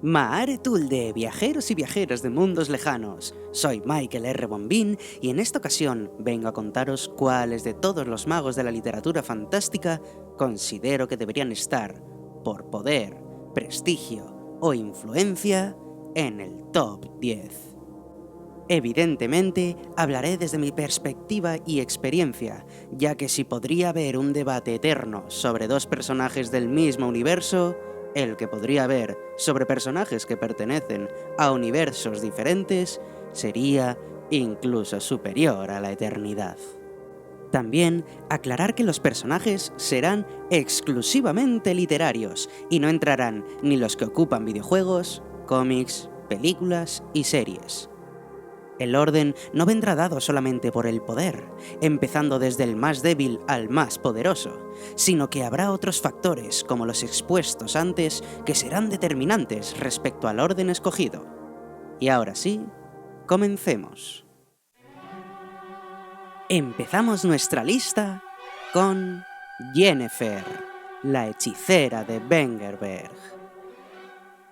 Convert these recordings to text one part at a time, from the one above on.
Maare Tulde, viajeros y viajeras de mundos lejanos. Soy Michael R. Bombín y en esta ocasión vengo a contaros cuáles de todos los magos de la literatura fantástica considero que deberían estar, por poder, prestigio o influencia, en el top 10. Evidentemente, hablaré desde mi perspectiva y experiencia, ya que si podría haber un debate eterno sobre dos personajes del mismo universo, el que podría haber sobre personajes que pertenecen a universos diferentes sería incluso superior a la eternidad. También aclarar que los personajes serán exclusivamente literarios y no entrarán ni los que ocupan videojuegos, cómics, películas y series. El orden no vendrá dado solamente por el poder, empezando desde el más débil al más poderoso, sino que habrá otros factores, como los expuestos antes, que serán determinantes respecto al orden escogido. Y ahora sí, comencemos. Empezamos nuestra lista con Yennefer, la hechicera de Vengerberg.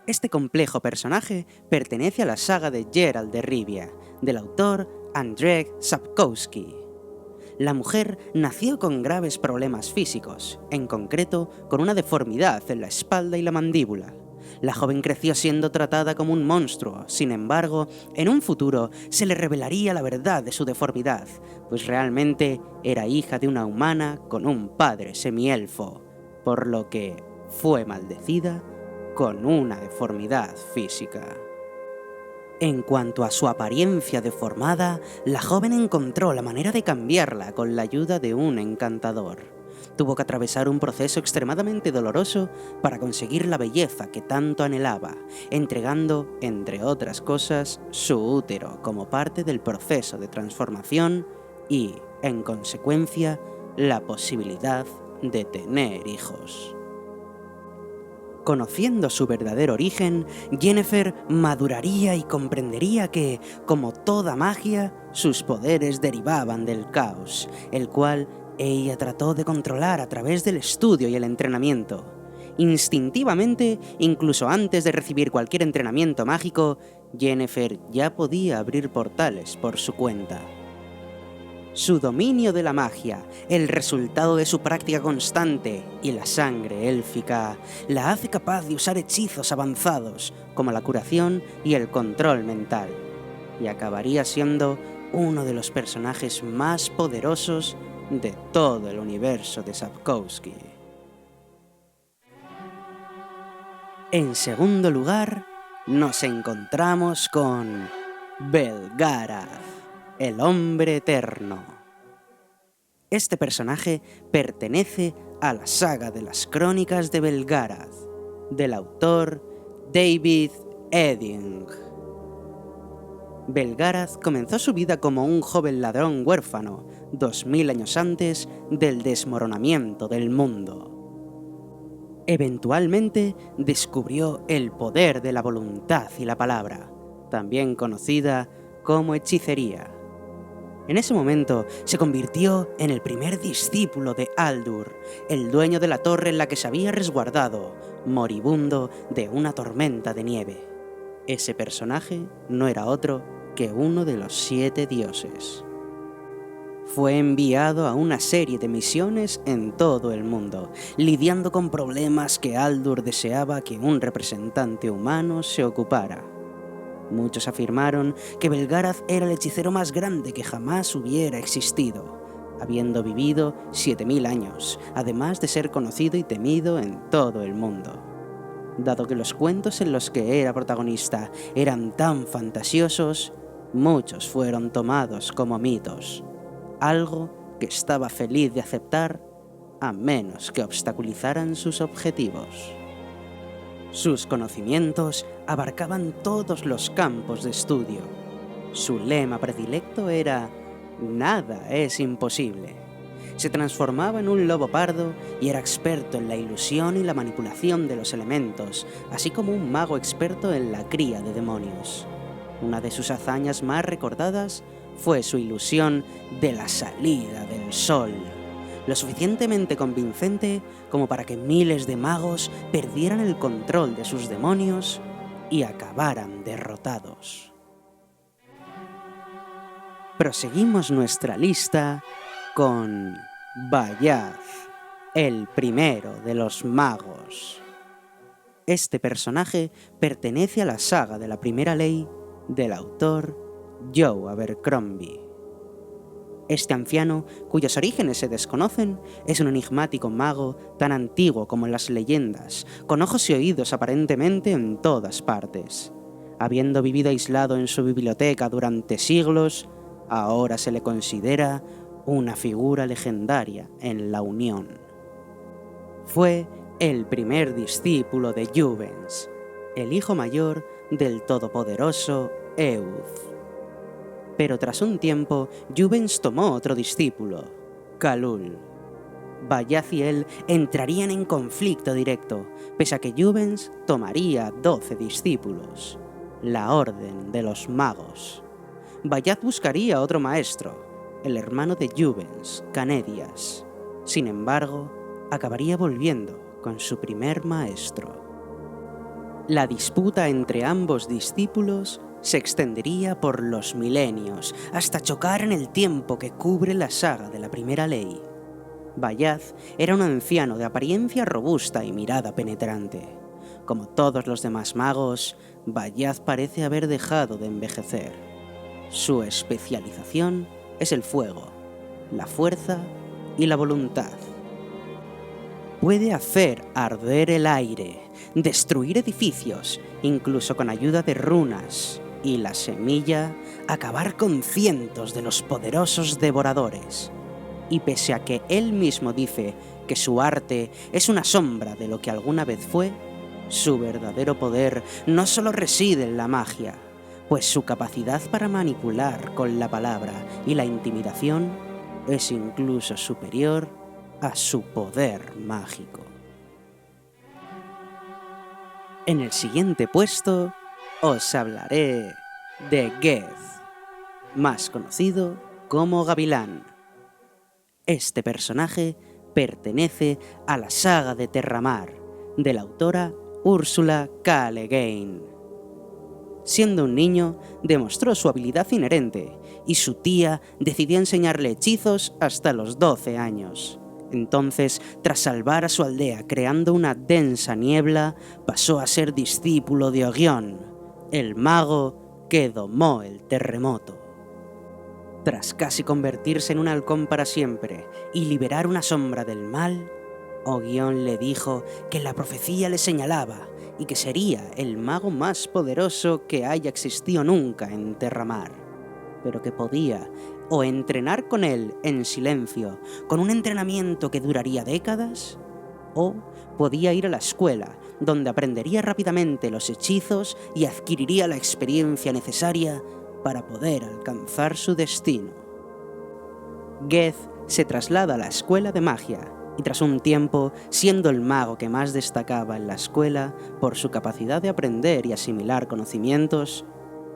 Este complejo personaje pertenece a la saga de Geralt de Rivia, del autor Andrzej Sapkowski. La mujer nació con graves problemas físicos, en concreto con una deformidad en la espalda y la mandíbula. La joven creció siendo tratada como un monstruo, sin embargo, en un futuro se le revelaría la verdad de su deformidad, pues realmente era hija de una humana con un padre semielfo, por lo que fue maldecida con una deformidad física. En cuanto a su apariencia deformada, la joven encontró la manera de cambiarla con la ayuda de un encantador. Tuvo que atravesar un proceso extremadamente doloroso para conseguir la belleza que tanto anhelaba, entregando, entre otras cosas, su útero como parte del proceso de transformación y, en consecuencia, la posibilidad de tener hijos. Conociendo su verdadero origen, Yennefer maduraría y comprendería que, como toda magia, sus poderes derivaban del caos, el cual ella trató de controlar a través del estudio y el entrenamiento. Instintivamente, incluso antes de recibir cualquier entrenamiento mágico, Yennefer ya podía abrir portales por su cuenta. Su dominio de la magia, el resultado de su práctica constante y la sangre élfica, la hace capaz de usar hechizos avanzados como la curación y el control mental, y acabaría siendo uno de los personajes más poderosos de todo el universo de Sapkowski. En segundo lugar, nos encontramos con Belgarath, el hombre eterno. Este personaje pertenece a la saga de las crónicas de Belgarath, del autor David Edding. Belgarath comenzó su vida como un joven ladrón huérfano, 2000 años antes del desmoronamiento del mundo. Eventualmente descubrió el poder de la voluntad y la palabra, también conocida como hechicería. En ese momento se convirtió en el primer discípulo de Aldur, el dueño de la torre en la que se había resguardado, moribundo de una tormenta de nieve. Ese personaje no era otro que uno de los 7 dioses. Fue enviado a una serie de misiones en todo el mundo, lidiando con problemas que Aldur deseaba que un representante humano se ocupara. Muchos afirmaron que Belgarath era el hechicero más grande que jamás hubiera existido, habiendo vivido 7000 años, además de ser conocido y temido en todo el mundo. Dado que los cuentos en los que era protagonista eran tan fantasiosos, muchos fueron tomados como mitos, algo que estaba feliz de aceptar a menos que obstaculizaran sus objetivos. Sus conocimientos abarcaban todos los campos de estudio. Su lema predilecto era «Nada es imposible». Se transformaba en un lobo pardo y era experto en la ilusión y la manipulación de los elementos, así como un mago experto en la cría de demonios. Una de sus hazañas más recordadas fue su ilusión de la salida del sol, lo suficientemente convincente como para que miles de magos perdieran el control de sus demonios y acabaran derrotados. Proseguimos nuestra lista con Bayaz, el primero de los magos. Este personaje pertenece a la saga de la Primera Ley del autor Joe Abercrombie. Este anciano, cuyos orígenes se desconocen, es un enigmático mago tan antiguo como las leyendas, con ojos y oídos aparentemente en todas partes. Habiendo vivido aislado en su biblioteca durante siglos, ahora se le considera una figura legendaria en la Unión. Fue el primer discípulo de Juvens, el hijo mayor del todopoderoso Eud. Pero tras un tiempo, Juvens tomó otro discípulo, Khalul. Bayaz y él entrarían en conflicto directo, pese a que Juvens tomaría 12 discípulos, la Orden de los Magos. Bayaz buscaría otro maestro, el hermano de Juvens, Canedias. Sin embargo, acabaría volviendo con su primer maestro. La disputa entre ambos discípulos se extendería por los milenios, hasta chocar en el tiempo que cubre la saga de la Primera Ley. Bayaz era un anciano de apariencia robusta y mirada penetrante. Como todos los demás magos, Bayaz parece haber dejado de envejecer. Su especialización es el fuego, la fuerza y la voluntad. Puede hacer arder el aire, destruir edificios, incluso con ayuda de runas, y la semilla acabar con cientos de los poderosos devoradores. Y pese a que él mismo dice que su arte es una sombra de lo que alguna vez fue, su verdadero poder no solo reside en la magia, pues su capacidad para manipular con la palabra y la intimidación es incluso superior a su poder mágico. En el siguiente puesto os hablaré de Geth, más conocido como Gavilán. Este personaje pertenece a la saga de Terramar, de la autora Ursula K. Le Guin. Siendo un niño, demostró su habilidad inherente, y su tía decidió enseñarle hechizos hasta los 12 años. Entonces, tras salvar a su aldea creando una densa niebla, pasó a ser discípulo de Ogión, el mago que domó el terremoto. Tras casi convertirse en un halcón para siempre y liberar una sombra del mal, Ogión le dijo que la profecía le señalaba y que sería el mago más poderoso que haya existido nunca en Terramar, pero que podía o entrenar con él en silencio, con un entrenamiento que duraría décadas, o podía ir a la escuela, donde aprendería rápidamente los hechizos y adquiriría la experiencia necesaria para poder alcanzar su destino. Geth se traslada a la escuela de magia, y tras un tiempo, siendo el mago que más destacaba en la escuela por su capacidad de aprender y asimilar conocimientos,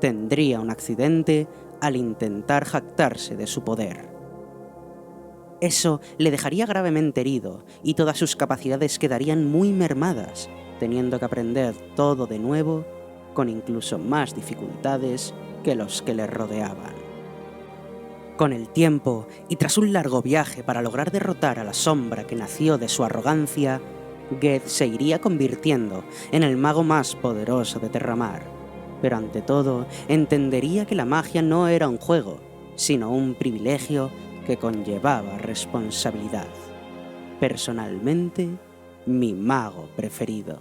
tendría un accidente al intentar jactarse de su poder. Eso le dejaría gravemente herido y todas sus capacidades quedarían muy mermadas, teniendo que aprender todo de nuevo con incluso más dificultades que los que le rodeaban. Con el tiempo, y tras un largo viaje para lograr derrotar a la sombra que nació de su arrogancia, Geth se iría convirtiendo en el mago más poderoso de Terramar. Pero ante todo, entendería que la magia no era un juego, sino un privilegio que conllevaba responsabilidad. Personalmente, mi mago preferido.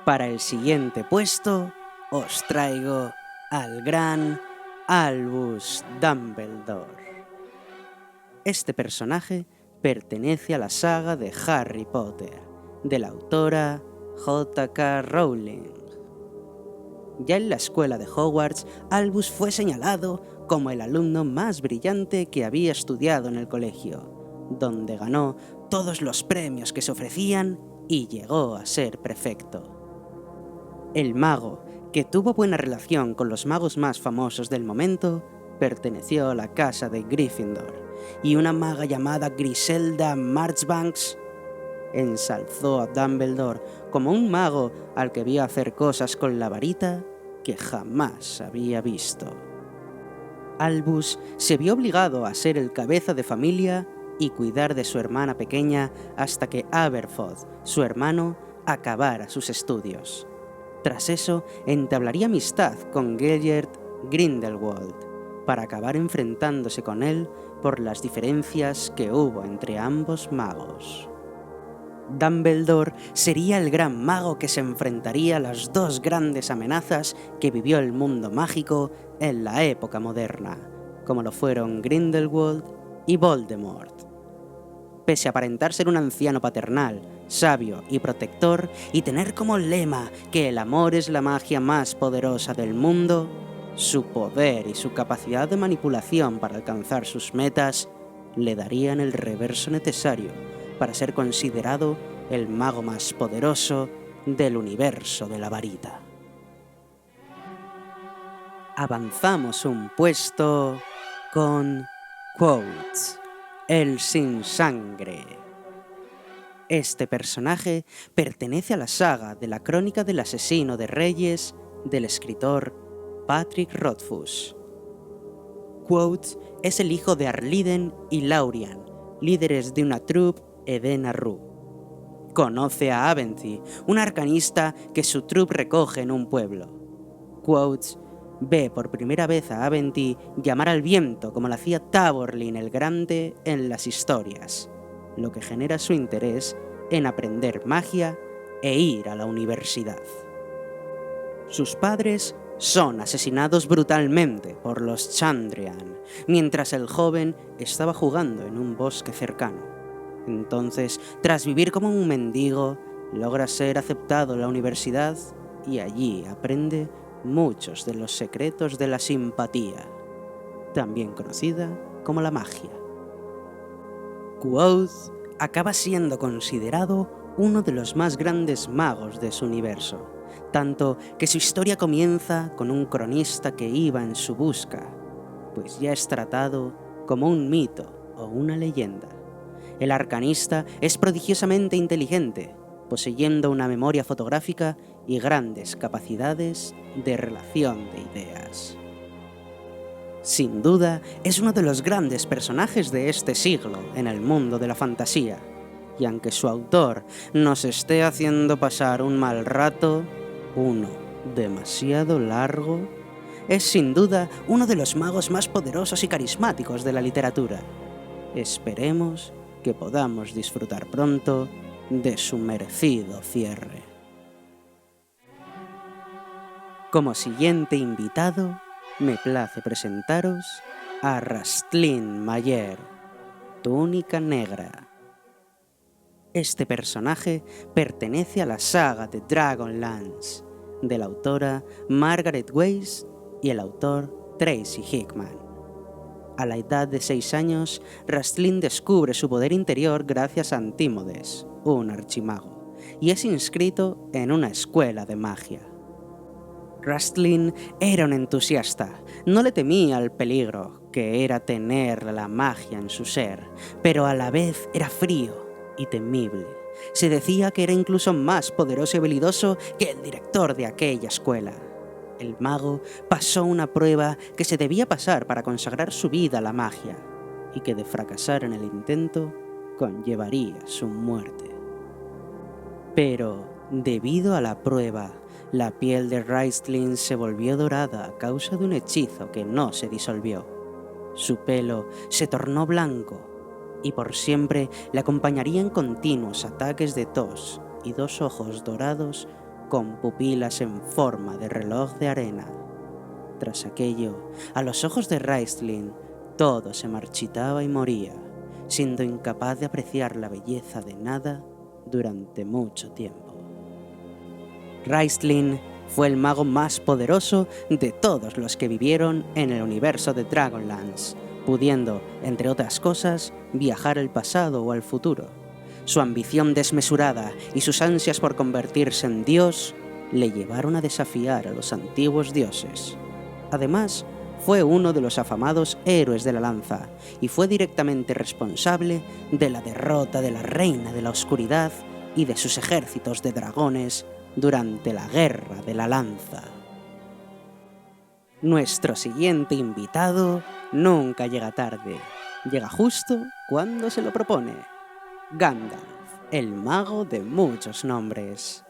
Para el siguiente puesto, os traigo al gran Albus Dumbledore. Este personaje pertenece a la saga de Harry Potter, de la autora J.K. Rowling. Ya en la escuela de Hogwarts, Albus fue señalado como el alumno más brillante que había estudiado en el colegio, donde ganó todos los premios que se ofrecían y llegó a ser prefecto. El mago, que tuvo buena relación con los magos más famosos del momento, perteneció a la casa de Gryffindor, y una maga llamada Griselda Marchbanks ensalzó a Dumbledore como un mago al que vio hacer cosas con la varita que jamás había visto. Albus se vio obligado a ser el cabeza de familia y cuidar de su hermana pequeña hasta que Aberforth, su hermano, acabara sus estudios. Tras eso, entablaría amistad con Gellert Grindelwald, para acabar enfrentándose con él por las diferencias que hubo entre ambos magos. Dumbledore sería el gran mago que se enfrentaría a las dos grandes amenazas que vivió el mundo mágico en la época moderna, como lo fueron Grindelwald y Voldemort. Pese a aparentar ser un anciano paternal, sabio y protector, y tener como lema que el amor es la magia más poderosa del mundo, su poder y su capacidad de manipulación para alcanzar sus metas le darían el reverso necesario para ser considerado el mago más poderoso del universo de la varita. Avanzamos un puesto con Quoth, el sin sangre. Este personaje pertenece a la saga de la Crónica del Asesino de Reyes del escritor Patrick Rothfuss. Quoth es el hijo de Arliden y Laurian, líderes de una troupe Edena Rue. Conoce a Aventhy, un arcanista que su troupe recoge en un pueblo. Quoth ve por primera vez a Aventhy llamar al viento como lo hacía Taborlin el Grande en las historias, lo que genera su interés en aprender magia e ir a la universidad. Sus padres son asesinados brutalmente por los Chandrian, mientras el joven estaba jugando en un bosque cercano. Entonces, tras vivir como un mendigo, logra ser aceptado en la universidad y allí aprende muchos de los secretos de la simpatía, también conocida como la magia. Quoth acaba siendo considerado uno de los más grandes magos de su universo, tanto que su historia comienza con un cronista que iba en su busca, pues ya es tratado como un mito o una leyenda. El arcanista es prodigiosamente inteligente, poseyendo una memoria fotográfica y grandes capacidades de relación de ideas. Sin duda, es uno de los grandes personajes de este siglo en el mundo de la fantasía, y aunque su autor nos esté haciendo pasar un mal rato, uno demasiado largo, es sin duda uno de los magos más poderosos y carismáticos de la literatura. Esperemos que podamos disfrutar pronto de su merecido cierre. Como siguiente invitado, me place presentaros a Rastlin Mayer, Túnica Negra. Este personaje pertenece a la saga de Dragonlance, de la autora Margaret Weis y el autor Tracy Hickman. A la edad de 6 años, Rastlin descubre su poder interior gracias a Antímodes, un archimago, y es inscrito en una escuela de magia. Rastlin era un entusiasta, no le temía al peligro, que era tener la magia en su ser, pero a la vez era frío y temible. Se decía que era incluso más poderoso y habilidoso que el director de aquella escuela. El mago pasó una prueba que se debía pasar para consagrar su vida a la magia, y que de fracasar en el intento conllevaría su muerte. Pero, debido a la prueba, la piel de Rastlin se volvió dorada a causa de un hechizo que no se disolvió. Su pelo se tornó blanco, y por siempre le acompañarían continuos ataques de tos y 2 ojos dorados con pupilas en forma de reloj de arena. Tras aquello, a los ojos de Rastlin, todo se marchitaba y moría, siendo incapaz de apreciar la belleza de nada durante mucho tiempo. Rastlin fue el mago más poderoso de todos los que vivieron en el universo de Dragonlance, pudiendo, entre otras cosas, viajar al pasado o al futuro. Su ambición desmesurada y sus ansias por convertirse en dios le llevaron a desafiar a los antiguos dioses. Además, fue uno de los afamados héroes de la lanza y fue directamente responsable de la derrota de la Reina de la Oscuridad y de sus ejércitos de dragones durante la Guerra de la Lanza. Nuestro siguiente invitado nunca llega tarde, llega justo cuando se lo propone. Gandalf, el mago de muchos nombres.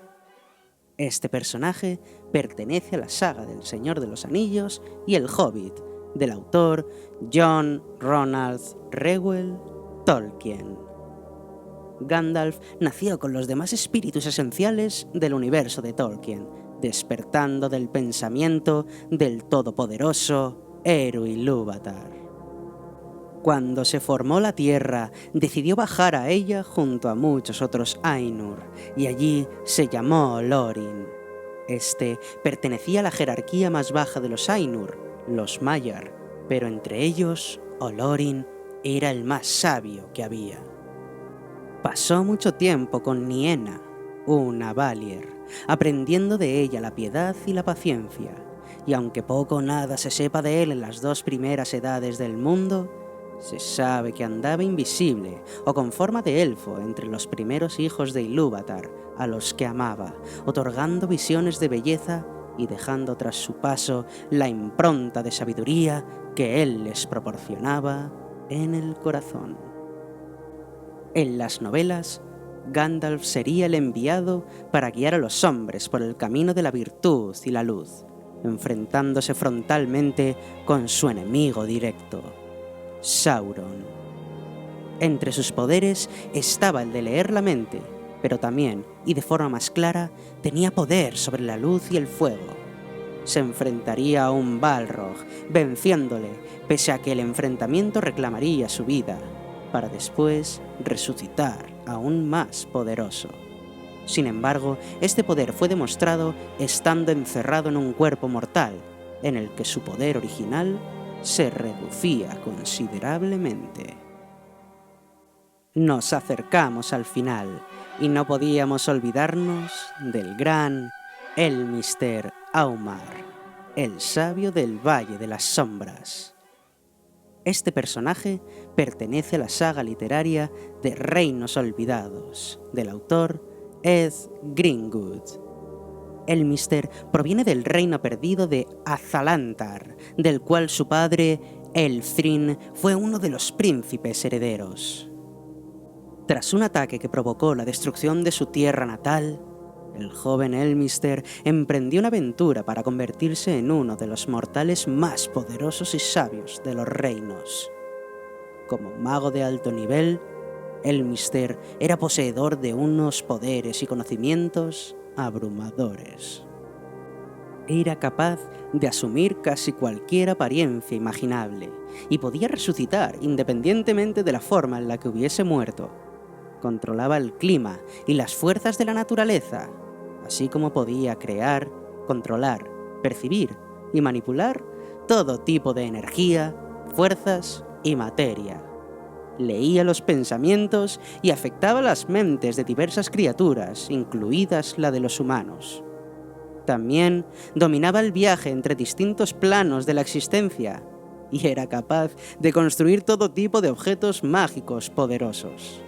Este personaje pertenece a la saga del Señor de los Anillos y El Hobbit, del autor John Ronald Reuel Tolkien. Gandalf nació con los demás espíritus esenciales del universo de Tolkien, despertando del pensamiento del todopoderoso Eru Ilúvatar. Cuando se formó la Tierra, decidió bajar a ella junto a muchos otros Ainur, y allí se llamó Olorin. Este pertenecía a la jerarquía más baja de los Ainur, los Maiar, pero entre ellos, Olorin era el más sabio que había. Pasó mucho tiempo con Niena, una Valier, aprendiendo de ella la piedad y la paciencia, y aunque poco o nada se sepa de él en las 2 primeras edades del mundo, se sabe que andaba invisible o con forma de elfo entre los primeros hijos de Ilúvatar, a los que amaba, otorgando visiones de belleza y dejando tras su paso la impronta de sabiduría que él les proporcionaba en el corazón. En las novelas, Gandalf sería el enviado para guiar a los hombres por el camino de la virtud y la luz, enfrentándose frontalmente con su enemigo directo, Sauron. Entre sus poderes estaba el de leer la mente, pero también, y de forma más clara, tenía poder sobre la luz y el fuego. Se enfrentaría a un Balrog, venciéndole, pese a que el enfrentamiento reclamaría su vida, para después resucitar aún más poderoso. Sin embargo, este poder fue demostrado estando encerrado en un cuerpo mortal, en el que su poder original se reducía considerablemente. Nos acercamos al final y no podíamos olvidarnos del gran Elmister Aumar, el sabio del Valle de las Sombras. Este personaje pertenece a la saga literaria de Reinos Olvidados, del autor Ed Greenwood. Elmister proviene del reino perdido de Azalantar, del cual su padre, Elthrin, fue uno de los príncipes herederos. Tras un ataque que provocó la destrucción de su tierra natal, el joven Elmister emprendió una aventura para convertirse en uno de los mortales más poderosos y sabios de los reinos. Como mago de alto nivel, Elmister era poseedor de unos poderes y conocimientos abrumadores. Era capaz de asumir casi cualquier apariencia imaginable y podía resucitar independientemente de la forma en la que hubiese muerto. Controlaba el clima y las fuerzas de la naturaleza, así como podía crear, controlar, percibir y manipular todo tipo de energía, fuerzas y materia. Leía los pensamientos y afectaba las mentes de diversas criaturas, incluidas la de los humanos. También dominaba el viaje entre distintos planos de la existencia y era capaz de construir todo tipo de objetos mágicos poderosos.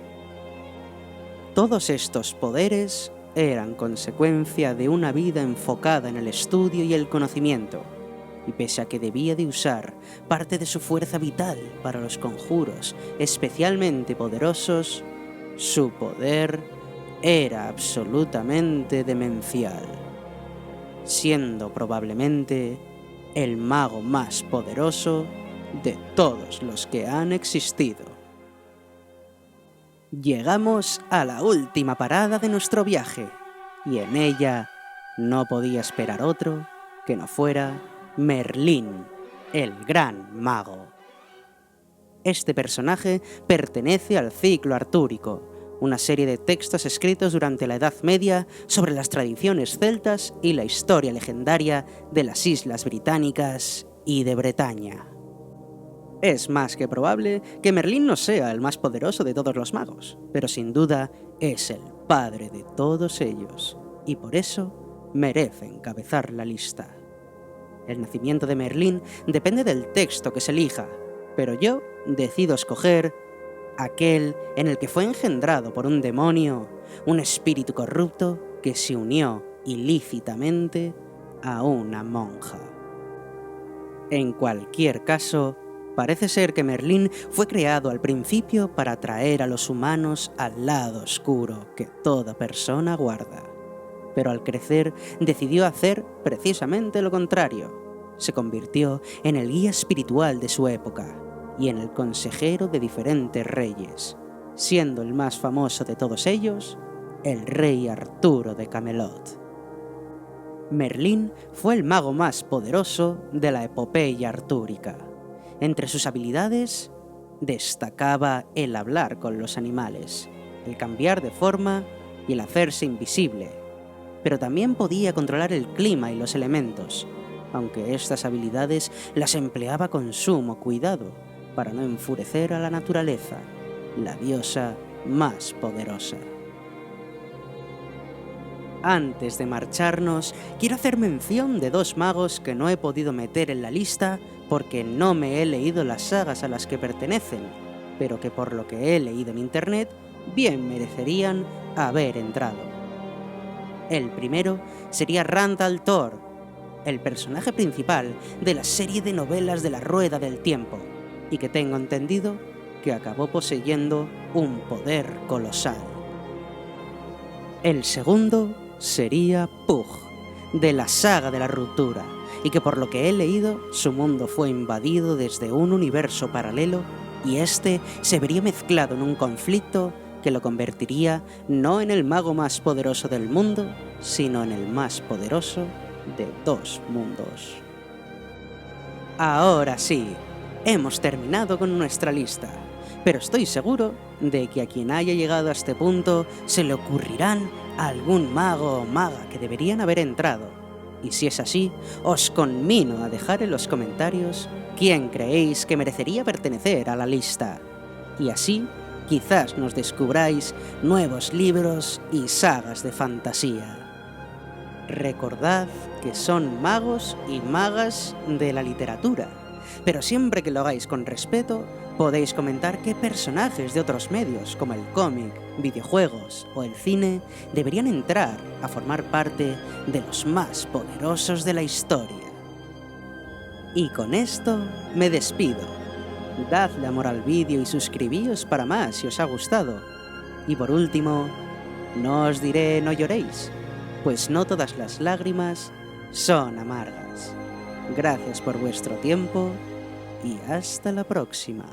Todos estos poderes eran consecuencia de una vida enfocada en el estudio y el conocimiento, y pese a que debía de usar parte de su fuerza vital para los conjuros especialmente poderosos, su poder era absolutamente demencial, siendo probablemente el mago más poderoso de todos los que han existido. Llegamos a la última parada de nuestro viaje, y en ella no podía esperar otro que no fuera Merlín, el gran mago. Este personaje pertenece al ciclo artúrico, una serie de textos escritos durante la Edad Media sobre las tradiciones celtas y la historia legendaria de las Islas Británicas y de Bretaña. Es más que probable que Merlín no sea el más poderoso de todos los magos, pero sin duda es el padre de todos ellos, y por eso merece encabezar la lista. El nacimiento de Merlín depende del texto que se elija, pero yo decido escoger aquel en el que fue engendrado por un demonio, un espíritu corrupto que se unió ilícitamente a una monja. En cualquier caso, parece ser que Merlín fue creado al principio para atraer a los humanos al lado oscuro que toda persona guarda. Pero al crecer decidió hacer precisamente lo contrario. Se convirtió en el guía espiritual de su época y en el consejero de diferentes reyes, siendo el más famoso de todos ellos el rey Arturo de Camelot. Merlín fue el mago más poderoso de la epopeya artúrica. Entre sus habilidades destacaba el hablar con los animales, el cambiar de forma y el hacerse invisible, pero también podía controlar el clima y los elementos, aunque estas habilidades las empleaba con sumo cuidado para no enfurecer a la naturaleza, la diosa más poderosa. Antes de marcharnos, quiero hacer mención de dos magos que no he podido meter en la lista porque no me he leído las sagas a las que pertenecen, pero que por lo que he leído en internet, bien merecerían haber entrado. El primero sería Randall Thor, el personaje principal de la serie de novelas de la Rueda del Tiempo, y que tengo entendido que acabó poseyendo un poder colosal. El segundo sería Pug, de la saga de la Ruptura, y que por lo que he leído, su mundo fue invadido desde un universo paralelo y este se vería mezclado en un conflicto que lo convertiría no en el mago más poderoso del mundo, sino en el más poderoso de dos mundos. Ahora sí, hemos terminado con nuestra lista, pero estoy seguro de que a quien haya llegado a este punto se le ocurrirán algún mago o maga que deberían haber entrado. Y si es así, os conmino a dejar en los comentarios quién creéis que merecería pertenecer a la lista. Y así, quizás nos descubráis nuevos libros y sagas de fantasía. Recordad que son magos y magas de la literatura, pero siempre que lo hagáis con respeto, podéis comentar qué personajes de otros medios, como el cómic, videojuegos o el cine, deberían entrar a formar parte de los más poderosos de la historia. Y con esto me despido. Dadle amor al vídeo y suscribíos para más si os ha gustado. Y por último, no os diré no lloréis, pues no todas las lágrimas son amargas. Gracias por vuestro tiempo y hasta la próxima.